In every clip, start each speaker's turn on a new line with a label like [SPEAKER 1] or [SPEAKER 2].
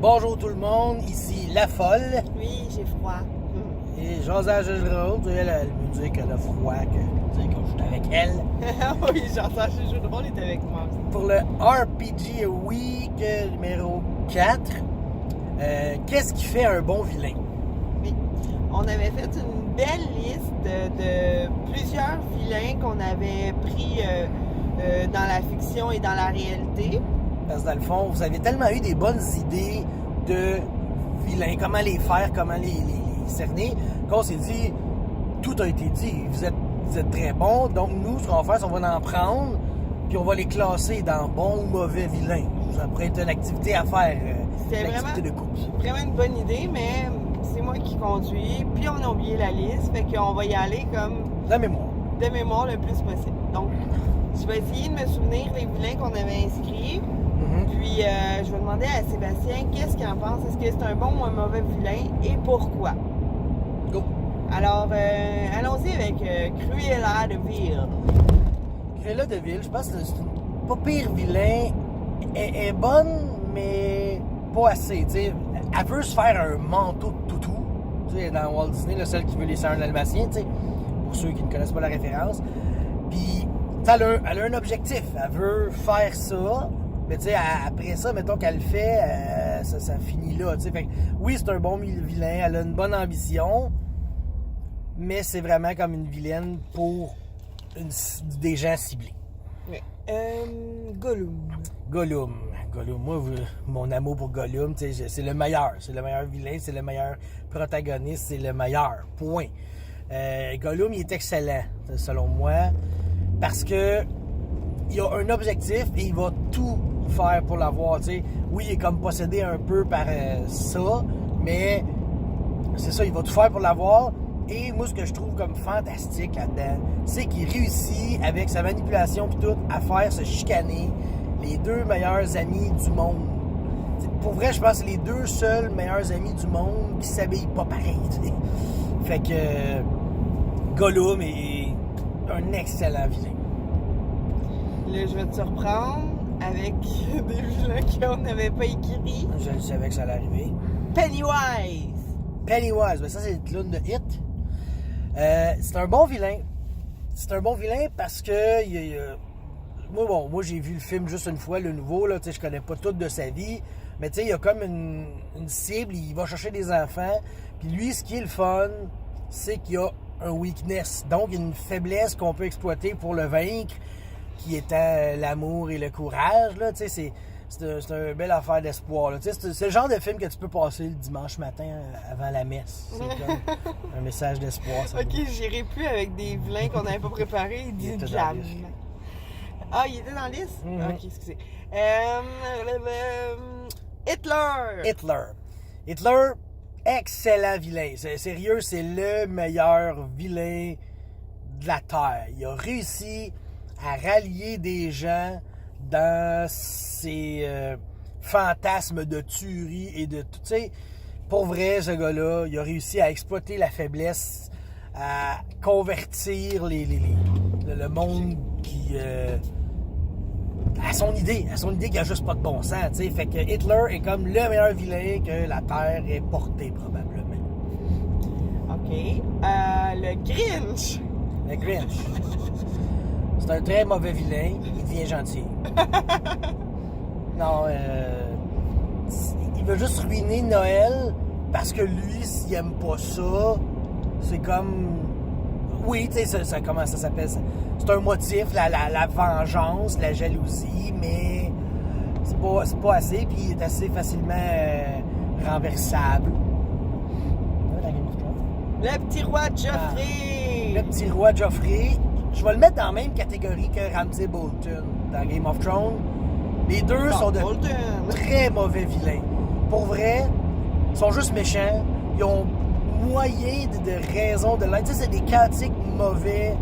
[SPEAKER 1] Bonjour tout le monde, ici La Folle.
[SPEAKER 2] Oui, j'ai froid.
[SPEAKER 1] Et Josage Rose, elle me dit qu'elle a froid, que je suis avec elle.
[SPEAKER 2] Oui, j'entends chez Jeu de rôle, est avec moi.
[SPEAKER 1] Pour le RPG Week numéro 4, qu'est-ce qui fait un bon vilain?
[SPEAKER 2] Oui, on avait fait une belle liste de plusieurs vilains qu'on avait pris dans la fiction et dans la réalité.
[SPEAKER 1] Parce que dans le fond, vous avez tellement eu des bonnes idées de vilains, comment les faire, comment les cerner, qu'on s'est dit, tout a été dit. Vous êtes très bons, donc nous, ce qu'on va faire, c'est qu'on va en prendre, puis on va les classer dans bons ou mauvais vilains. Ça pourrait être une activité à faire,
[SPEAKER 2] C'était
[SPEAKER 1] une activité de couple.
[SPEAKER 2] Vraiment une bonne idée, mais c'est moi qui conduis, puis on a oublié la liste, fait qu'on va y aller comme
[SPEAKER 1] La mémoire.
[SPEAKER 2] de mémoire le plus possible. Donc, je vais essayer de me souvenir des vilains qu'on avait inscrits. Puis, je vais demander à Sébastien qu'est-ce qu'il en pense. Est-ce que c'est un bon ou un mauvais vilain et pourquoi?
[SPEAKER 1] Go!
[SPEAKER 2] Alors, allons-y avec Cruella de Vil.
[SPEAKER 1] Cruella de Vil, je pense que c'est une pas pire vilain. Elle est bonne, mais pas assez. T'sais. Elle veut se faire un manteau de toutou. T'sais, dans Walt Disney, le seul qui veut laisser un dalmatien, pour ceux qui ne connaissent pas la référence. Puis, elle a un objectif. Elle veut faire ça. Mais tu sais, après ça, mettons qu'elle le fait, ça finit là. Fait que, oui, c'est un bon vilain, elle a une bonne ambition, mais c'est vraiment comme une vilaine pour des gens ciblés.
[SPEAKER 2] Oui. Gollum.
[SPEAKER 1] Gollum, moi, mon amour pour Gollum, c'est le meilleur. C'est le meilleur vilain, c'est le meilleur protagoniste, c'est le meilleur. Point. Gollum, il est excellent, selon moi, parce que il a un objectif et il va tout faire pour l'avoir. T'sais. Oui, il est comme possédé un peu par ça, mais c'est ça, il va tout faire pour l'avoir. Et moi, ce que je trouve comme fantastique là-dedans, c'est qu'il réussit, avec sa manipulation et tout, à faire se chicaner les deux meilleurs amis du monde. T'sais, pour vrai, je pense que c'est les deux seuls meilleurs amis du monde qui s'habillent pas pareil. T'sais. Fait que Gollum est un excellent vilain.
[SPEAKER 2] Là, je vais te surprendre avec des vilains qu'on n'avait pas écrits.
[SPEAKER 1] Je savais que ça allait arriver.
[SPEAKER 2] Pennywise.
[SPEAKER 1] Pennywise, ben ça c'est le clown de Hit. C'est un bon vilain. C'est un bon vilain parce que moi j'ai vu le film juste une fois, le nouveau, là, je connais pas tout de sa vie, mais il y a comme une cible, il va chercher des enfants, puis lui, ce qui est le fun, c'est qu'il y a un weakness, donc il y a une faiblesse qu'on peut exploiter pour le vaincre, qui étant l'amour et le courage, là, c'est une belle affaire d'espoir. Là. C'est le genre de film que tu peux passer le dimanche matin avant la messe. C'est comme un message d'espoir.
[SPEAKER 2] Ok, j'irai plus avec des vilains qu'on n'avait pas préparés.
[SPEAKER 1] Il était
[SPEAKER 2] jam.
[SPEAKER 1] dans la liste.
[SPEAKER 2] Ah, il était dans la liste?
[SPEAKER 1] Mm-hmm.
[SPEAKER 2] Ok, excusez.
[SPEAKER 1] Hitler, excellent vilain. C'est sérieux, c'est le meilleur vilain de la Terre. Il a réussi à rallier des gens dans ses fantasmes de tuerie et de tout. Tu sais, pour vrai, ce gars-là, il a réussi à exploiter la faiblesse, à convertir le monde qui à son idée qui a juste pas de bon sens. Tu sais, fait que Hitler est comme le meilleur vilain que la Terre ait porté probablement.
[SPEAKER 2] Ok, le Grinch.
[SPEAKER 1] Le Grinch. C'est un très mauvais vilain, il devient gentil. Non, il veut juste ruiner Noël parce que lui, s'il aime pas ça, c'est comme... Oui, tu sais, comment ça s'appelle? C'est un motif, la vengeance, la jalousie, mais c'est pas assez, puis il est assez facilement renversable.
[SPEAKER 2] Le petit roi Joffrey.
[SPEAKER 1] Le petit roi Joffrey. Je vais le mettre dans la même catégorie que Ramsay Bolton dans Game of Thrones. Les deux sont de très mauvais vilains. Pour vrai, ils sont juste méchants. Ils ont moyen de raison de l'être. Tu sais, c'est des chaotiques mauvais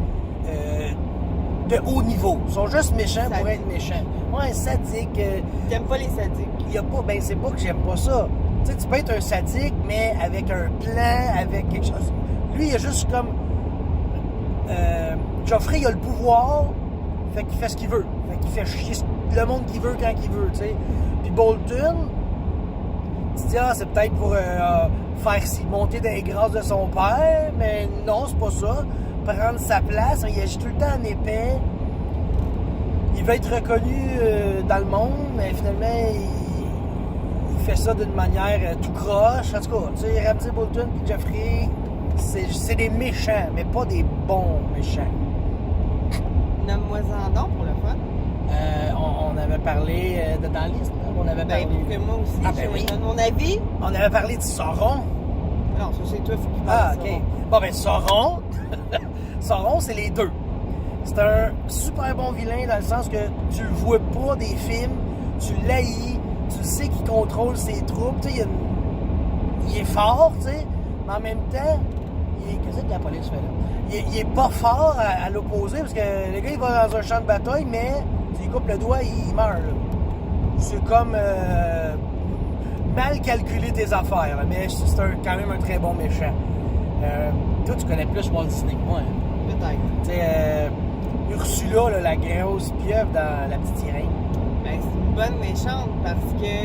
[SPEAKER 1] de haut niveau. Ils sont juste méchants pour être méchants. Ouais, sadique.
[SPEAKER 2] T'aimes pas les sadiques?
[SPEAKER 1] Il y a pas, ben c'est pas que j'aime pas ça. Tu sais, tu peux être un sadique, mais avec un plan, avec quelque chose. Lui, il a juste comme... Joffrey, il a le pouvoir, fait qu'il fait ce qu'il veut. Fait qu'il fait chier le monde qu'il veut quand il veut, tu sais. Puis Bolton, dis, c'est peut-être pour faire monter dans les grâces de son père, mais non, c'est pas ça. Prendre sa place, il agit tout le temps en épais. Il veut être reconnu dans le monde, mais finalement, il fait ça d'une manière tout croche. En tout cas, tu sais, Ramsay Bolton et Jeffrey, c'est des méchants, mais pas des bons méchants.
[SPEAKER 2] Nomme-moi-en donc pour le fun.
[SPEAKER 1] On avait parlé dans la liste. On avait parlé...
[SPEAKER 2] pour que moi aussi, je donne mon avis.
[SPEAKER 1] On avait parlé de Sauron.
[SPEAKER 2] Non, ça c'est toi qui parles de
[SPEAKER 1] OK. Bon, ben Sauron, Sauron, c'est les deux. C'est un super bon vilain dans le sens que tu le vois pas des films, tu l'haïs, tu sais qu'il contrôle ses troupes, tu sais, il est fort, tu sais, mais en même temps, qu'est-ce que la police fait là? Il est pas fort à l'opposé, parce que le gars, il va dans un champ de bataille, mais tu lui coupes le doigt, il meurt, là. C'est comme mal calculer tes affaires, là, mais c'est quand même un très bon méchant. Toi, tu connais plus Walt Disney que moi, hein?
[SPEAKER 2] Peut-être.
[SPEAKER 1] Tu sais, Ursula, là, la grosse pieuvre dans La Petite Sirène.
[SPEAKER 2] Ben, c'est une bonne méchante parce que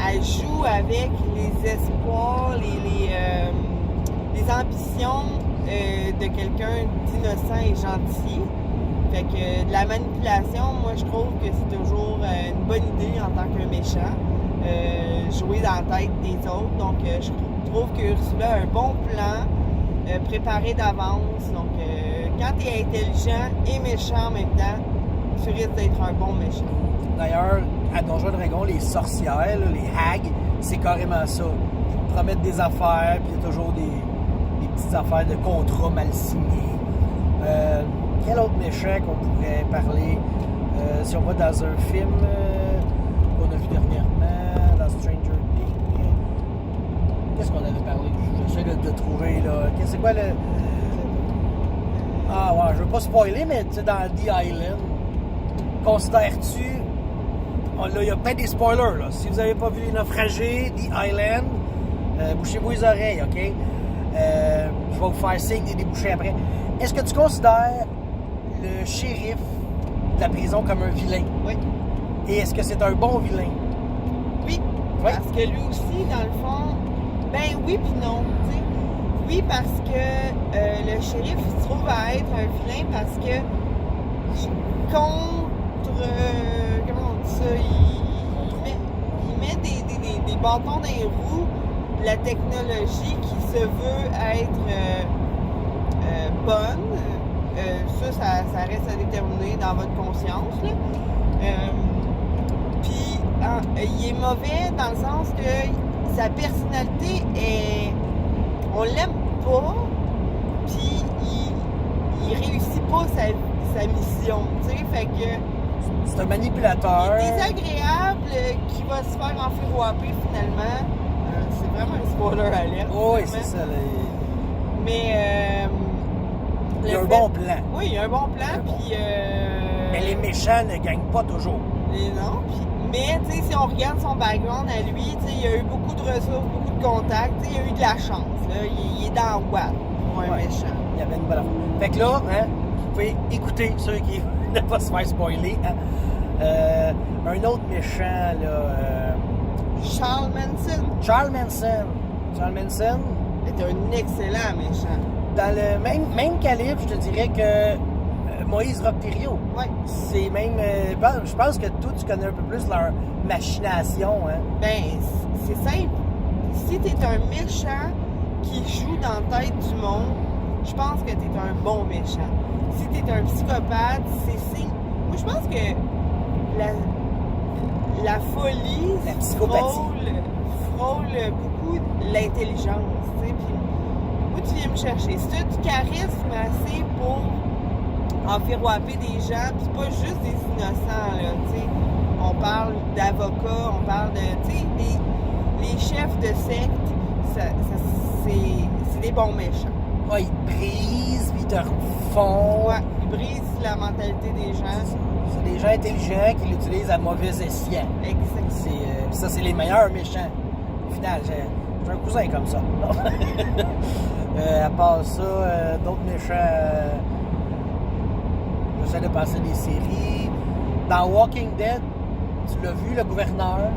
[SPEAKER 2] elle joue avec les espoirs, les ambitions de quelqu'un d'innocent et gentil. Fait que de la manipulation, moi je trouve que c'est toujours une bonne idée en tant que méchant. Jouer dans la tête des autres. Donc je trouve que Ursula a un bon plan préparé d'avance. Donc quand tu es intelligent et méchant en même temps, tu risques d'être un bon méchant.
[SPEAKER 1] D'ailleurs, à Donjons & Dragons, les sorcières, là, les hags, c'est carrément ça. Ils te promettent des affaires, puis il y a toujours des petites affaires de contrats mal signés. Quel autre méchant qu'on pourrait parler si on va dans un film qu'on a vu dernièrement, dans Stranger Things? Qu'est-ce qu'on avait parlé? J'essaie de trouver, là. C'est quoi le... Ah ouais, je veux pas spoiler, mais tu sais, dans The Island, considères-tu... Oh, là, il y a plein des spoilers, là. Si vous n'avez pas vu Les Naufragés, The Island, bouchez-vous les oreilles, OK? Je vais vous faire signe des débouchés après. Est-ce que tu considères le shérif de la prison comme un vilain?
[SPEAKER 2] Oui.
[SPEAKER 1] Et est-ce que c'est un bon vilain?
[SPEAKER 2] Oui.
[SPEAKER 1] Oui.
[SPEAKER 2] Parce que lui aussi, dans le fond, ben oui puis non, tu sais. Oui, parce que le shérif se trouve à être un vilain parce que contre... comment on dit ça? Il met des bâtons dans les roues de la technologie qui se veut être bonne. Ça reste à déterminer dans votre conscience. Puis, il est mauvais dans le sens que sa personnalité est... On l'aime pas, puis il réussit pas sa mission, tu sais, fait que...
[SPEAKER 1] C'est un manipulateur.
[SPEAKER 2] Il est désagréable, qui va se faire enfirouaper finalement. C'est vraiment un spoiler alert.
[SPEAKER 1] Oh, oui, c'est ça.
[SPEAKER 2] Mais...
[SPEAKER 1] il y a un bon plan.
[SPEAKER 2] Oui, il y a un bon plan, puis...
[SPEAKER 1] Mais les méchants ne gagnent pas toujours.
[SPEAKER 2] Non, puis... Mais, tu sais, si on regarde son background à lui, tu sais, il a eu beaucoup de ressources, beaucoup de contacts, tu sais, il a eu de la chance, là. Il est dans Watt pour un méchant.
[SPEAKER 1] Il y avait une bonne affaire. Fait que là, hein, vous pouvez écouter ceux qui ne pas se faire spoiler. Hein. Un autre méchant, là...
[SPEAKER 2] Charles Manson.
[SPEAKER 1] Charles Manson. Charles Manson.
[SPEAKER 2] Est un excellent méchant.
[SPEAKER 1] Dans le même calibre, je te dirais que Moïse Rock-Thériault.
[SPEAKER 2] Oui.
[SPEAKER 1] C'est même... je pense que toi, tu connais un peu plus leur machination. Hein.
[SPEAKER 2] Ben, c'est simple. Si t'es un méchant qui joue dans la tête du monde, je pense que t'es un bon méchant. Si t'es un psychopathe, c'est signe. Moi, je pense que la folie
[SPEAKER 1] la psychopathie
[SPEAKER 2] frôle beaucoup l'intelligence. Tu sais, puis moi, tu viens me chercher. Si t'as du charisme assez pour enfirouaper des gens, puis pas juste des innocents, là, tu sais. On parle d'avocats, on parle de, tu sais, les chefs de secte, c'est des bons méchants.
[SPEAKER 1] Ouais, ils te brisent, puis ils te refont.
[SPEAKER 2] Ouais, ils brisent la mentalité des gens.
[SPEAKER 1] C'est des gens intelligents qui l'utilisent à mauvais escient.
[SPEAKER 2] Exactement.
[SPEAKER 1] Ça, c'est les meilleurs méchants. Au final, j'ai un cousin comme ça. À part ça, d'autres méchants... j'essaie de passer des séries. Dans Walking Dead, tu l'as vu, le gouverneur?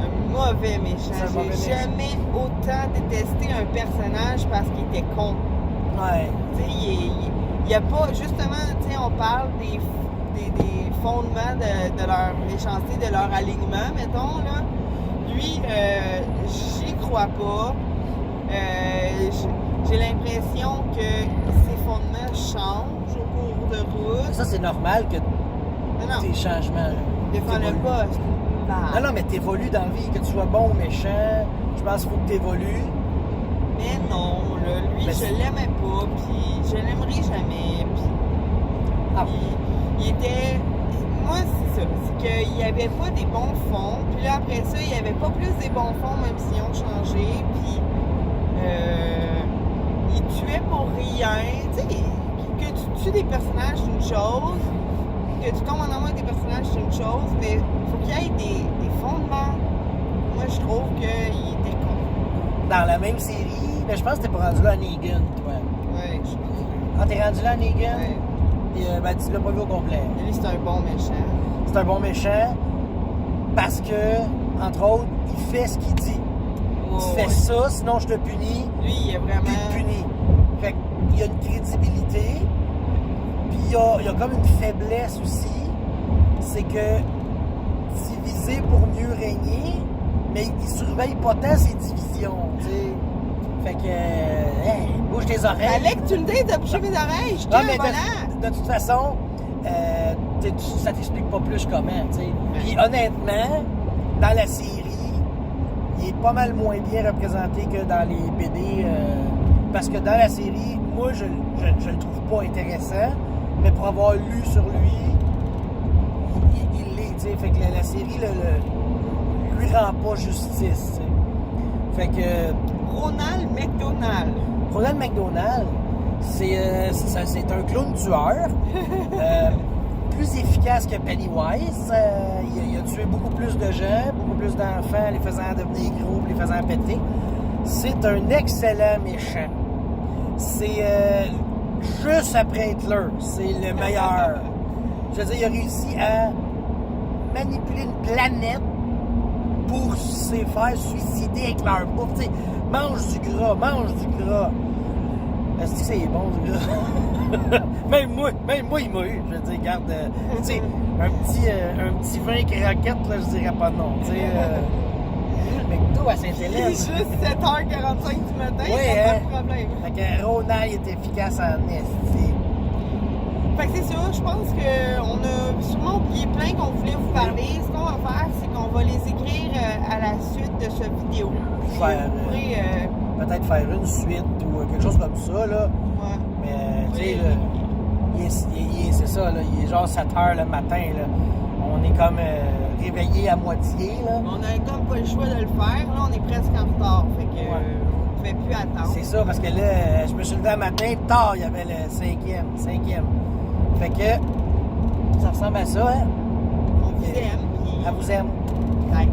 [SPEAKER 2] un mauvais méchant.
[SPEAKER 1] C'est un mauvais
[SPEAKER 2] J'ai
[SPEAKER 1] méchant.
[SPEAKER 2] jamais autant détesté un personnage parce qu'il était con.
[SPEAKER 1] Ouais.
[SPEAKER 2] Tu sais, il y a pas, justement, tu sais, on parle des fondements de leur méchanceté, de leur alignement, mettons, là. Lui, j'y crois pas. J'ai l'impression que ses fondements changent au cours de route.
[SPEAKER 1] Ça, c'est normal que
[SPEAKER 2] Non,
[SPEAKER 1] tes changements. là,
[SPEAKER 2] défends-le
[SPEAKER 1] t'évoluent.
[SPEAKER 2] pas. c'est une balle.
[SPEAKER 1] Non, mais t'évolues dans la vie, que tu sois bon ou méchant. Je pense qu'il faut que t'évolues.
[SPEAKER 2] Mais non, là, lui,
[SPEAKER 1] Mais
[SPEAKER 2] je
[SPEAKER 1] c'est-
[SPEAKER 2] l'aimais pas, puis je l'aimerai jamais, puis
[SPEAKER 1] Ah.
[SPEAKER 2] il était... Moi, c'est ça, c'est qu'il n'y avait pas des bons fonds, puis là, après ça, il n'y avait pas plus des bons fonds, même s'ils ont changé, puis il tuait pour rien. Tu sais, que tu tues des personnages, c'est une chose, que tu tombes en amour avec des personnages, c'est une chose, mais il faut qu'il y ait des fondements. Moi, je trouve qu'il était con.
[SPEAKER 1] Dans la même série, mais je pense que t'es pas rendu là à Negan, toi.
[SPEAKER 2] Ouais, je pense.
[SPEAKER 1] Ah, t'es rendu là à Negan?
[SPEAKER 2] Ouais.
[SPEAKER 1] Puis, ben, tu l'as pas vu au complet.
[SPEAKER 2] Mais lui, c'est un bon méchant.
[SPEAKER 1] C'est un bon méchant parce que, entre autres, il fait ce qu'il dit. Tu fais ça, sinon je te punis,
[SPEAKER 2] Lui, il est
[SPEAKER 1] puis
[SPEAKER 2] vraiment.
[SPEAKER 1] il te punit. Fait qu'il y a une crédibilité, puis il y a comme une faiblesse aussi, c'est que diviser pour mieux régner, mais il surveille pas tant ses divisions, tu sais. Fait que, hey, bouge tes oreilles.
[SPEAKER 2] Fallait que tu me dises de boucher mes oreilles. Je
[SPEAKER 1] Non,
[SPEAKER 2] tiens
[SPEAKER 1] mais
[SPEAKER 2] un volant.
[SPEAKER 1] de toute façon, ça t'explique pas plus comment, tu sais. Puis honnêtement, dans la série, il est pas mal moins bien représenté que dans les BD. Parce que dans la série, moi, je le trouve pas intéressant, mais pour avoir lu sur lui, il l'est, tu sais. Fait que la série lui rend pas justice, tu sais. Fait que
[SPEAKER 2] Ronald McDonald.
[SPEAKER 1] Ronald McDonald, c'est un clown tueur, plus efficace que Pennywise. Il a tué beaucoup plus de gens, beaucoup plus d'enfants, les faisant devenir gros, les faisant péter. C'est un excellent méchant. C'est juste après Hitler, c'est le meilleur. Je veux dire, il a réussi à manipuler une planète pour se faire suicider avec leur bouffe. Tu sais, mange du gras. Est-ce que c'est bon du gras? même moi, il m'a eu. Je veux dire, regarde, tu sais, un petit vin croquette, là, je dirais pas non. Tu sais, le McDo à
[SPEAKER 2] Il est
[SPEAKER 1] Sainte-Hélène.
[SPEAKER 2] juste 7h45 du matin,
[SPEAKER 1] Ouais,
[SPEAKER 2] il n'y a
[SPEAKER 1] hein?
[SPEAKER 2] pas de problème.
[SPEAKER 1] Fait que Ronald est efficace en esti.
[SPEAKER 2] Fait que c'est ça, je pense qu'on a sûrement oublié plein qu'on voulait vous parler. Ce qu'on va faire, c'est qu'on va les écrire à la suite de cette vidéo. Puis
[SPEAKER 1] Faire,
[SPEAKER 2] vous pourrez,
[SPEAKER 1] Peut-être faire une suite ou quelque chose comme ça, là.
[SPEAKER 2] ouais.
[SPEAKER 1] Mais, tu sais,
[SPEAKER 2] Oui.
[SPEAKER 1] là, c'est ça, là, il est genre 7 heures le matin, là. On est comme réveillé à moitié, là.
[SPEAKER 2] On a comme pas le choix de le faire. Là, on est presque en retard. Fait que on pouvait plus attendre.
[SPEAKER 1] C'est ça, parce que là, je me suis levé un matin, tard, il y avait le cinquième. Fait que, ça ressemble à ça, hein?
[SPEAKER 2] On vous aime. Puis...
[SPEAKER 1] Elle vous aime.
[SPEAKER 2] Bye.